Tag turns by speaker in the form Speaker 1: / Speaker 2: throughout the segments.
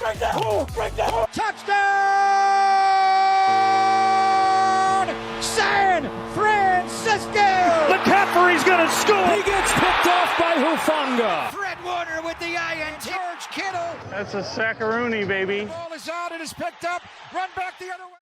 Speaker 1: Bring that! Oh, bring that!
Speaker 2: Touchdown! San Francisco!
Speaker 1: McCaffrey's gonna score!
Speaker 2: He gets picked off by Hufanga.
Speaker 3: Fred Warner with the INT. George Kittle.
Speaker 4: That's a sackaroonie, baby.
Speaker 2: The ball is out. It is picked up. Run back the other way.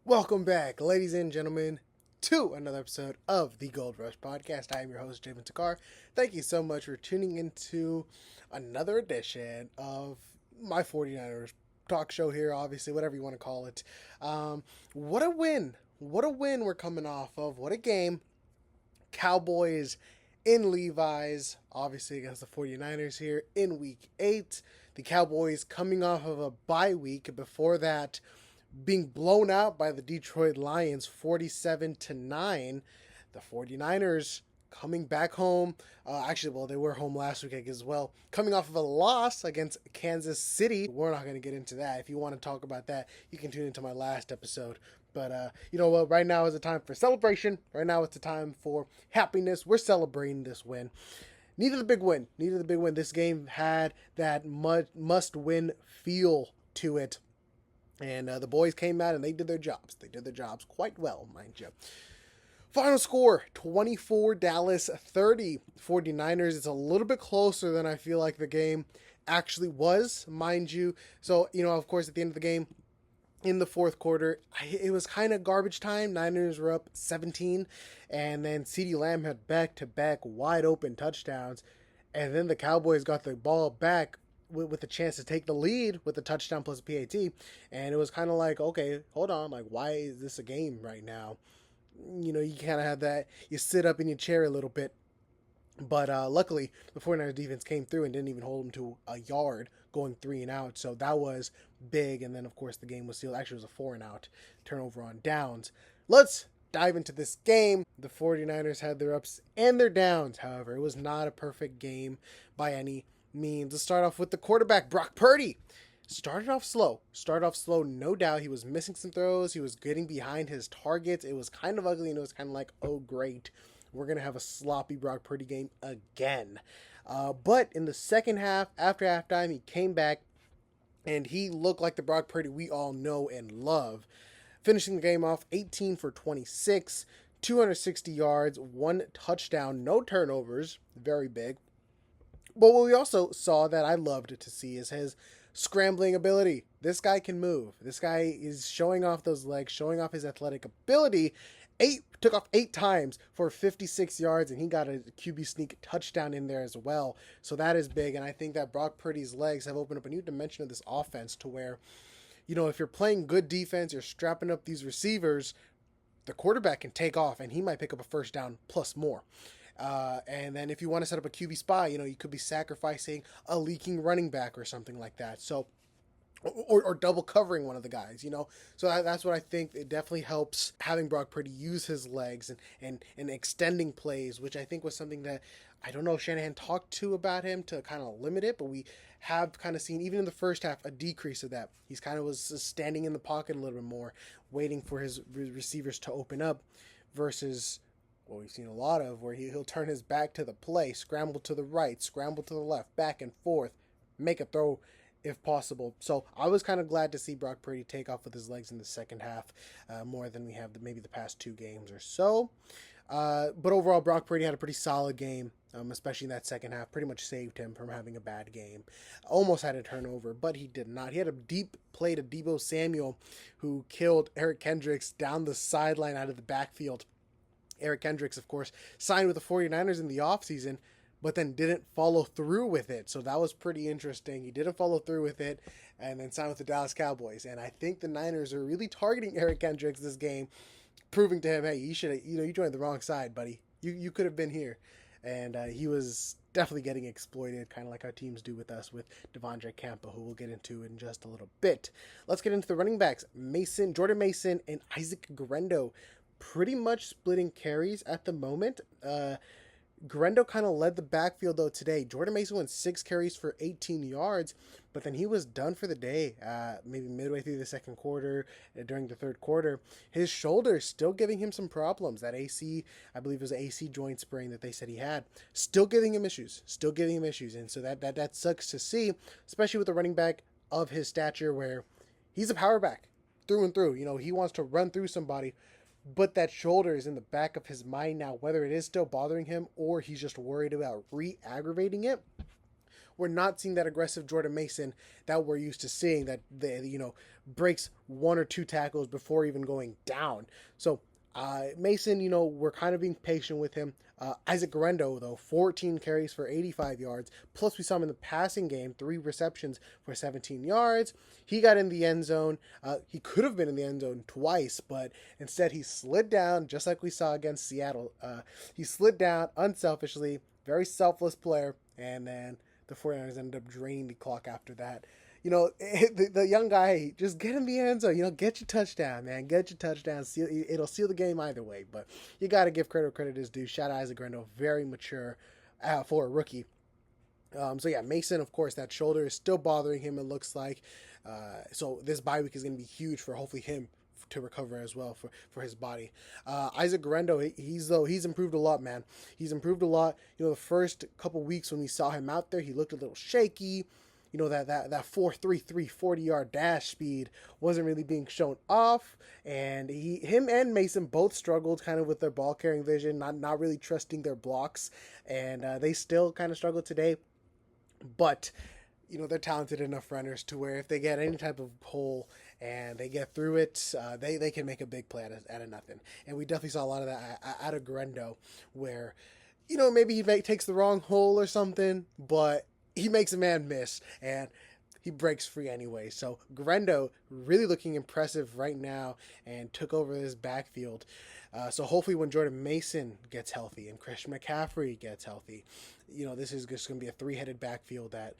Speaker 5: Welcome back, ladies and gentlemen, to another episode of the Gold Rush Podcast. I am your host, Javen Takar. Thank you so much for tuning into another edition of my 49ers talk show here, obviously, whatever you want to call it. What a win. What a win we're coming off of. What a game. Cowboys in Levi's, obviously against the 49ers here in Week 8. The Cowboys coming off of a bye week. Before that, being blown out by the Detroit Lions 47-9. The 49ers coming back home. They were home last week as well. Coming off of a loss against Kansas City. We're not going to get into that. If you want to talk about that, you can tune into my last episode. But you know what? Right now is the time for celebration. Right now it's the time for happiness. We're celebrating this win. Needed the big win. This game had that must-win feel to it. And the boys came out and they did their jobs. They did their jobs quite well, mind you. Final score, 24 Dallas, 30 49ers. It's a little bit closer than I feel like the game actually was, mind you. So, of course, at the end of the game, in the fourth quarter, it was kind of garbage time. Niners were up 17, and then CeeDee Lamb had back-to-back wide-open touchdowns. And then the Cowboys got the ball back with a chance to take the lead with the touchdown plus a PAT, and it was kind of like, okay, hold on, like, why is this a game right now? You kind of have that, you sit up in your chair a little bit, but luckily, the 49ers defense came through and didn't even hold them to a yard, going 3 and out, so that was big, and then, of course, the game was sealed. Actually, it was a 4 and out turnover on downs. Let's dive into this game. The 49ers had their ups and their downs, however. It was not a perfect game by any means. Let's start off with the quarterback, Brock Purdy. Started off slow, no doubt. He was missing some throws. He was getting behind his targets. It was kind of ugly, and it was kind of like, oh, great. We're going to have a sloppy Brock Purdy game again. But in the second half, after halftime, he came back, and he looked like the Brock Purdy we all know and love. Finishing the game off 18 for 26, 260 yards, 1 touchdown, no turnovers, very big. But what we also saw that I loved to see is his scrambling ability. This guy can move. This guy is showing off those legs, showing off his athletic ability. Took off 8 times for 56 yards, and he got a QB sneak touchdown in there as well. So that is big, and I think that Brock Purdy's legs have opened up a new dimension of this offense to where, if you're playing good defense, you're strapping up these receivers, the quarterback can take off, and he might pick up a first down plus more. And then if you want to set up a QB spy, you could be sacrificing a leaking running back or something like that. So, or double covering one of the guys, So that's what I think. It definitely helps having Brock Purdy use his legs and extending plays, which I think was something that I don't know if Shanahan talked to about him to kind of limit it, but we have kind of seen, even in the first half, a decrease of that. He's kind of was standing in the pocket a little bit more, waiting for his receivers to open up versus what we've seen a lot of, where he'll turn his back to the play, scramble to the right, scramble to the left, back and forth, make a throw if possible. So I was kind of glad to see Brock Purdy take off with his legs in the second half, more than we have maybe the past 2 games or so. But overall, Brock Purdy had a pretty solid game, especially in that second half. Pretty much saved him from having a bad game. Almost had a turnover, but he did not. He had a deep play to Deebo Samuel, who killed Eric Kendricks down the sideline out of the backfield. Eric Kendricks, of course, signed with the 49ers in the offseason, but then didn't follow through with it. So that was pretty interesting. He didn't follow through with it and then signed with the Dallas Cowboys. And I think the Niners are really targeting Eric Kendricks this game, proving to him, hey, you should, you joined the wrong side, buddy. You could have been here. And he was definitely getting exploited, kind of like our teams do with us with Devondre Campa, who we'll get into in just a little bit. Let's get into the running backs. Jordan Mason, and Isaac Guerendo pretty much splitting carries at the moment. Grendo kind of led the backfield, though, today. Jordan Mason went 6 carries for 18 yards, but then he was done for the day, maybe midway through the second quarter, during the third quarter. His shoulder is still giving him some problems. That AC, I believe it was an AC joint sprain that they said he had, still giving him issues. And so that sucks to see, especially with a running back of his stature where he's a power back through and through. He wants to run through somebody, but that shoulder is in the back of his mind now, whether it is still bothering him or he's just worried about re-aggravating it. We're not seeing that aggressive Jordan Mason that we're used to seeing, that breaks 1 or 2 tackles before even going down. So Mason, we're kind of being patient with him. Isaac Grendo, though, 14 carries for 85 yards. Plus, we saw him in the passing game, 3 receptions for 17 yards. He got in the end zone. He could have been in the end zone twice, but instead he slid down, just like we saw against Seattle. He slid down unselfishly, very selfless player, and then the 49ers ended up draining the clock after that. The young guy, just get in the end zone. Get your touchdown, man. Get your touchdown. It'll seal the game either way. But you got to give credit is due. Shout out Isaac Grendo, very mature for a rookie. Mason, of course, that shoulder is still bothering him, it looks like. So this bye week is going to be huge for hopefully him to recover as well for his body. Isaac Grendo, he's improved a lot, man. He's improved a lot. The first couple weeks when we saw him out there, he looked a little shaky. That 4.33 40-yard dash speed wasn't really being shown off, and him and Mason both struggled kind of with their ball carrying vision, not really trusting their blocks, and they still kind of struggle today. But they're talented enough runners to where if they get any type of hole and they get through it, they can make a big play out of nothing. And we definitely saw a lot of that out of Grendo, where maybe he takes the wrong hole or something, but he makes a man miss, and he breaks free anyway. So Grendo really looking impressive right now and took over this backfield. So hopefully when Jordan Mason gets healthy and Christian McCaffrey gets healthy, this is just going to be a 3-headed backfield that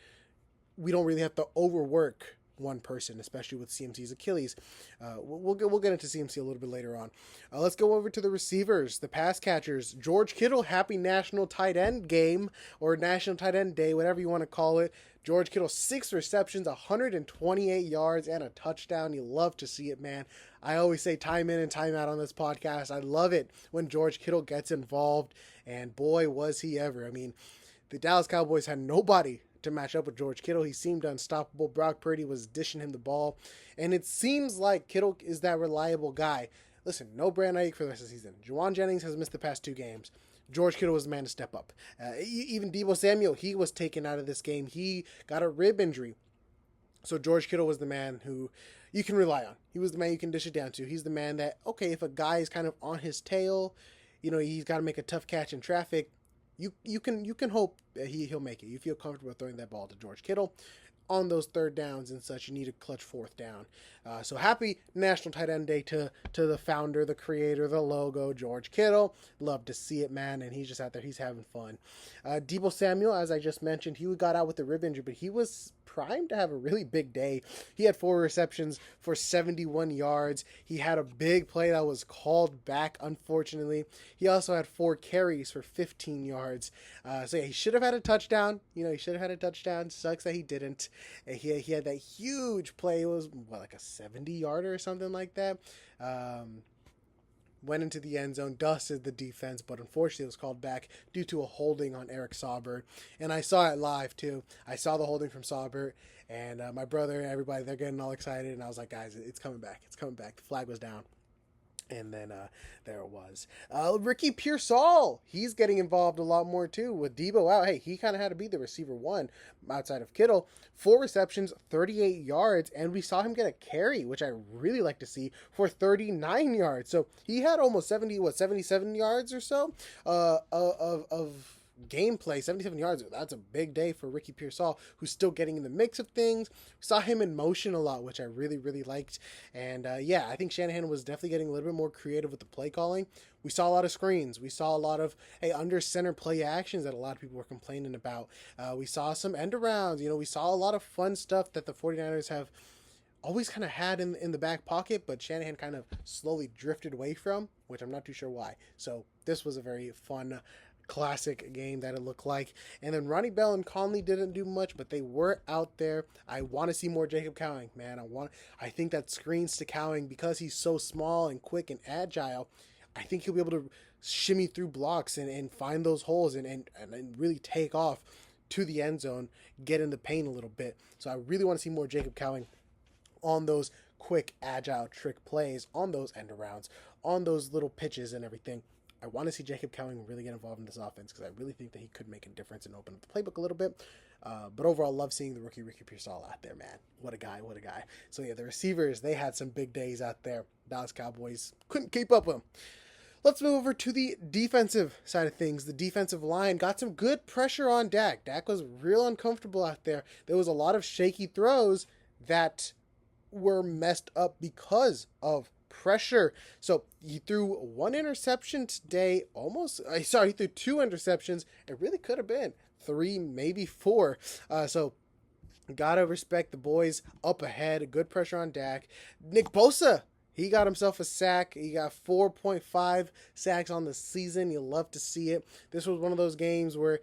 Speaker 5: we don't really have to overwork one person, especially with CMC's Achilles. We'll get into CMC a little bit later on. Let's go over to the receivers, the pass catchers. George Kittle, happy National Tight End Game, or National Tight End Day, whatever you want to call it. George Kittle, 6 receptions, 128 yards, and a touchdown. You love to see it, man. I always say time in and time out on this podcast. I love it when George Kittle gets involved, and boy, was he ever. I mean, the Dallas Cowboys had nobody to match up with George Kittle. He seemed unstoppable. Brock Purdy was dishing him the ball, and it seems like Kittle is that reliable guy. Listen, no Brandon Ayuk for the rest of the season. Juwan Jennings has missed the past 2 games. George Kittle was the man to step up. Even Deebo Samuel, he was taken out of this game. He got a rib injury. So George Kittle was the man who you can rely on. He was the man you can dish it down to. He's the man that, okay, if a guy is kind of on his tail, he's got to make a tough catch in traffic, you can hope that he'll make it. You feel comfortable throwing that ball to George Kittle. On those 3rd downs and such, you need a clutch 4th down. So happy National Tight End Day to the founder, the creator, the logo, George Kittle. Love to see it, man, and he's just out there. He's having fun. Deebo Samuel, as I just mentioned, he got out with the rib injury, but he was primed to have a really big day. He had 4 receptions for 71 yards. He had a big play that was called back, unfortunately. He also had 4 carries for 15 yards. He should have had a touchdown. He should have had a touchdown. Sucks that he didn't. He had that huge play. It was like a 70-yarder or something like that. Went into the end zone, dusted the defense, but unfortunately it was called back due to a holding on Eric Saubert. And I saw it live too. I saw the holding from Saubert, and my brother and everybody, they're getting all excited, and I was like, guys, it's coming back. It's coming back. The flag was down. And then there it was. Ricky Pearsall, he's getting involved a lot more too. With Deebo out, hey, he kind of had to be the receiver 1 outside of Kittle. 4 receptions, 38 yards, and we saw him get a carry, which I really like to see, for 39 yards. So he had almost 77 yards or so of gameplay. 77 yards, that's a big day for Ricky Pearsall, who's still getting in the mix of things. We saw him in motion a lot, which I really, really liked. And I think Shanahan was definitely getting a little bit more creative with the play calling. We saw a lot of screens. We saw a lot of under center play actions that a lot of people were complaining about. We saw some end arounds. We saw a lot of fun stuff that the 49ers have always kind of had in the back pocket, but Shanahan kind of slowly drifted away from, which I'm not too sure why. So this was a very fun classic game that it looked like. And then Ronnie Bell and Conley didn't do much, but they were out there. I want to see more Jacob Cowing, man. I think that screens to Cowing, because he's so small and quick and agile. I think he'll be able to shimmy through blocks and find those holes and really take off to the end zone, get in the paint a little bit. So I really want to see more Jacob Cowing on those quick, agile trick plays, on those end arounds, on those little pitches and everything. I want to see Jacob Cowing really get involved in this offense, because I really think that he could make a difference and open up the playbook a little bit. But overall, love seeing the rookie Ricky Pearsall out there, man. What a guy, what a guy. So yeah, the receivers, they had some big days out there. Dallas Cowboys couldn't keep up with them. Let's move over to the defensive side of things. The defensive line got some good pressure on Dak. Dak was real uncomfortable out there. There was a lot of shaky throws that were messed up because of pressure. So he threw one interception today, he threw two interceptions. It really could have been 3, maybe 4. So gotta respect the boys up ahead. Good pressure on Dak. Nick Bosa, he got himself a sack. He got 4.5 sacks on the season. You'll love to see it. This was one of those games where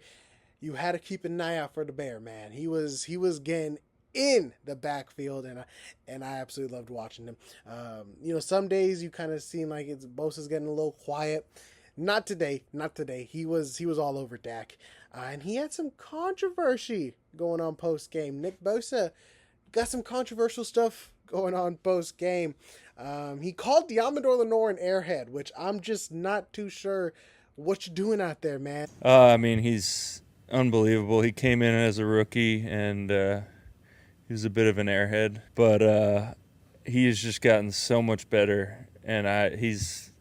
Speaker 5: you had to keep an eye out for the Bear, man. He was getting in the backfield, and I absolutely loved watching him. Some days you kind of seem like Bosa's getting a little quiet. Not today. He was all over Dak, and he had some controversy going on post game. Nick Bosa got some controversial stuff going on post game. He called Diamador Lenore an airhead, which I'm just not too sure what you're doing out there, man.
Speaker 6: He's unbelievable. He came in as a rookie, and he was a bit of an airhead, but he has just gotten so much better, and he's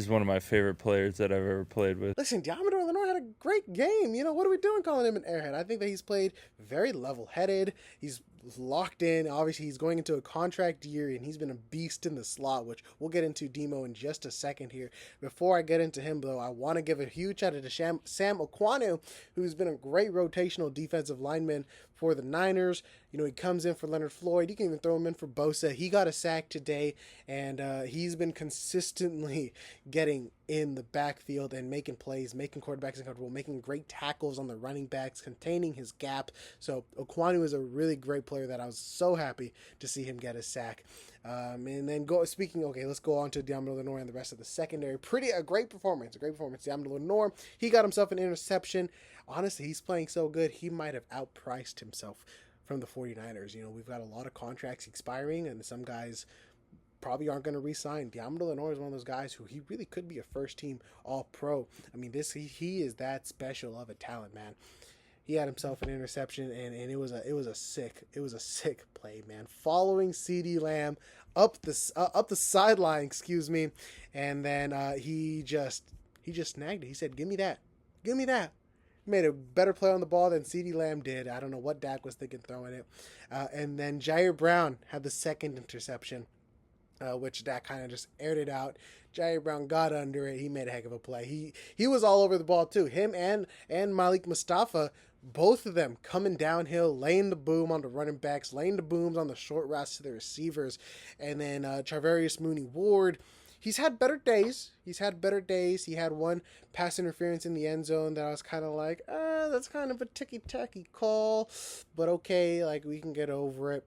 Speaker 6: one of my favorite players that I've ever played with.
Speaker 5: Listen, Diamador Lenore had a great game. What are we doing calling him an airhead? I think that he's played very level-headed. He's locked in. Obviously, he's going into a contract year, and he's been a beast in the slot, which we'll get into Demo in just a second here. Before I get into him, though, I want to give a huge shout out to Sam Okwanu, who's been a great rotational defensive lineman for the Niners. He comes in for Leonard Floyd. You can even throw him in for Bosa. He got a sack today, and he's been consistently getting in the backfield and making plays, making quarterbacks uncomfortable, making great tackles on the running backs, containing his gap. So Okwanu is a really great player that I was so happy to see him get a sack. And then let's go on to Diamador Lenore and the rest of the secondary. A great performance. Diamador Lenore, he got himself an interception. Honestly, he's playing so good, he might have outpriced himself from the 49ers. We've got a lot of contracts expiring, and some guys probably aren't going to re-sign. Diamador Lenore is one of those guys who he really could be a first-team All-Pro. He is that special of a talent, man. He had himself an interception, and it was a sick play, man. Following CeeDee Lamb up the sideline, and then he just snagged it. He said, "Give me that." He made a better play on the ball than CeeDee Lamb did. I don't know what Dak was thinking throwing it. And then Jair Brown had the second interception, which Dak kind of just aired it out. Jair Brown got under it. He made a heck of a play. He was all over the ball too. Him and Malik Mustafa, both of them coming downhill, laying the boom on the running backs, laying the booms on the short routes to the receivers. And then Charvarius Mooney-Ward, he's had better days. He had one pass interference in the end zone that I was kind of like, that's kind of a ticky-tacky call, but okay, we can get over it.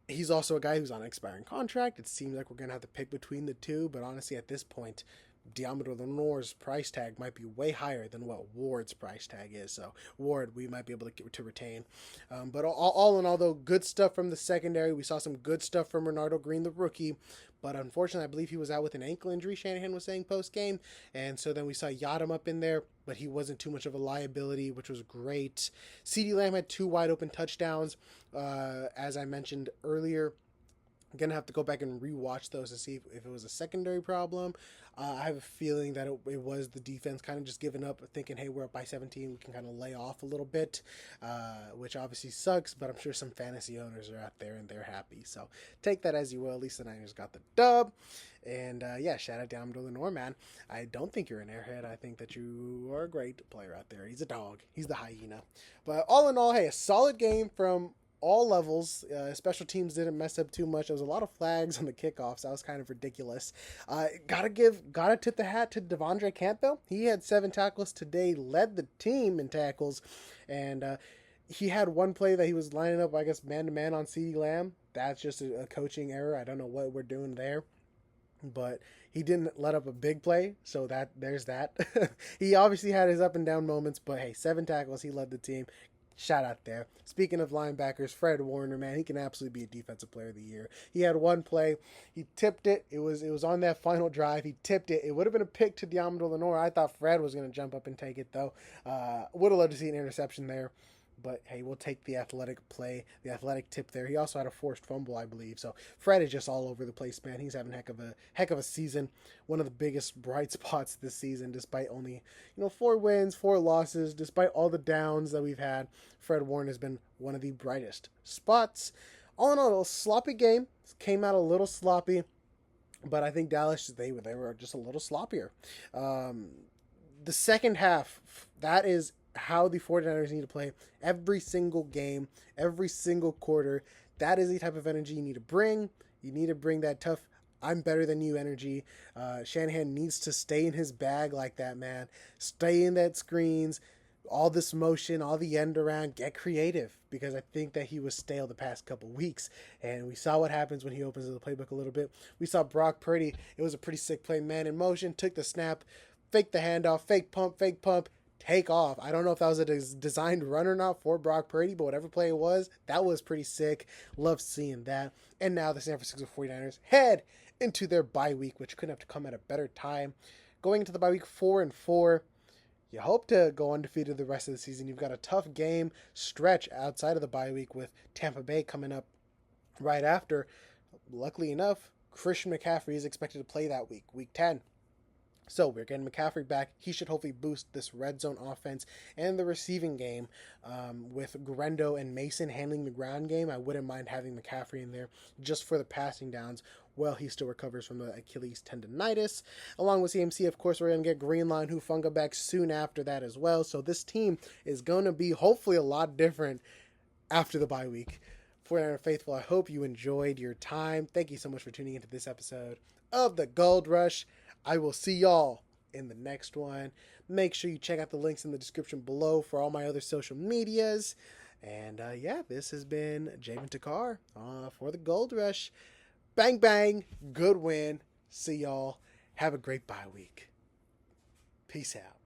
Speaker 5: He's also a guy who's on an expiring contract. It seems like we're going to have to pick between the two, but honestly, at this point, Diamador Lenore's price tag might be way higher than what Ward's price tag is. So Ward, we might be able to retain. But all in all, though, good stuff from the secondary. We saw some good stuff from Renardo Green, the rookie. But unfortunately, I believe he was out with an ankle injury, Shanahan was saying post-game. And so then we saw Yadam up in there, but he wasn't too much of a liability, which was great. CeeDee Lamb had 2 wide open touchdowns, as I mentioned earlier. I'm going to have to go back and rewatch those to see if it was a secondary problem. I have a feeling that it was the defense kind of just giving up, thinking, hey, we're up by 17. We can kind of lay off a little bit, which obviously sucks, but I'm sure some fantasy owners are out there and they're happy. So take that as you will. At least the Niners got the dub. And shout out down to Lenore, man. I don't think you're an airhead. I think that you are a great player out there. He's a dog. He's the hyena. But all in all, hey, a solid game from all levels. Special teams didn't mess up too much. There was a lot of flags on the kickoffs. That was kind of ridiculous. Gotta tip the hat to Devondre Campbell. He had 7 tackles today, led the team in tackles, and he had one play that he was lining up, I guess, man-to-man on CeeDee Lamb. That's just a coaching error. I don't know what we're doing there. But he didn't let up a big play, so there's that. He obviously had his up and down moments, but hey, 7 tackles, he led the team. Shout out there. Speaking of linebackers, Fred Warner, man, he can absolutely be a defensive player of the year. He had one play, he tipped it. It was on that final drive. He tipped it. It would have been a pick to Diamond Lenore. I thought Fred was going to jump up and take it though. Would have loved to see an interception there. But hey, we'll take the athletic play, the athletic tip there. He also had a forced fumble, I believe. So Fred is just all over the place, man. He's having heck of a season. One of the biggest bright spots this season, despite only 4 wins, 4 losses, despite all the downs that we've had. Fred Warren has been one of the brightest spots. All in all, a sloppy game. Came out a little sloppy, but I think Dallas they were just a little sloppier. The second half, that is how the 49ers need to play every single game, every single quarter. That is the type of energy you need to bring. You need to bring that tough, I'm better than you energy. Shanahan needs to stay in his bag like that, man. Stay in that screens, all this motion, all the end around, get creative, because I think that he was stale the past couple weeks, and we saw what happens when he opens the playbook a little bit. We saw Brock Purdy. It was a pretty sick play, man in motion, took the snap, faked the handoff, fake pump, take off. I don't know if that was a designed run or not for Brock Purdy, but whatever play it was, that was pretty sick. Love seeing that. And now the San Francisco 49ers head into their bye week, which couldn't have to come at a better time. Going into the bye week 4-4, you hope to go undefeated the rest of the season. You've got a tough game stretch outside of the bye week with Tampa Bay coming up right after. Luckily enough, Christian McCaffrey is expected to play that week 10. So we're getting McCaffrey back. He should hopefully boost this red zone offense and the receiving game with Grendo and Mason handling the ground game. I wouldn't mind having McCaffrey in there just for the passing downs while he still recovers from the Achilles tendonitis. Along with CMC, of course, we're going to get Greenline Hufanga back soon after that as well. So this team is going to be hopefully a lot different after the bye week. 49er Faithful, I hope you enjoyed your time. Thank you so much for tuning into this episode of the Gold Rush. I will see y'all in the next one. Make sure you check out the links in the description below for all my other social medias. And yeah, this has been Javen Takar for the Gold Rush. Bang, bang. Good win. See y'all. Have a great bye week. Peace out.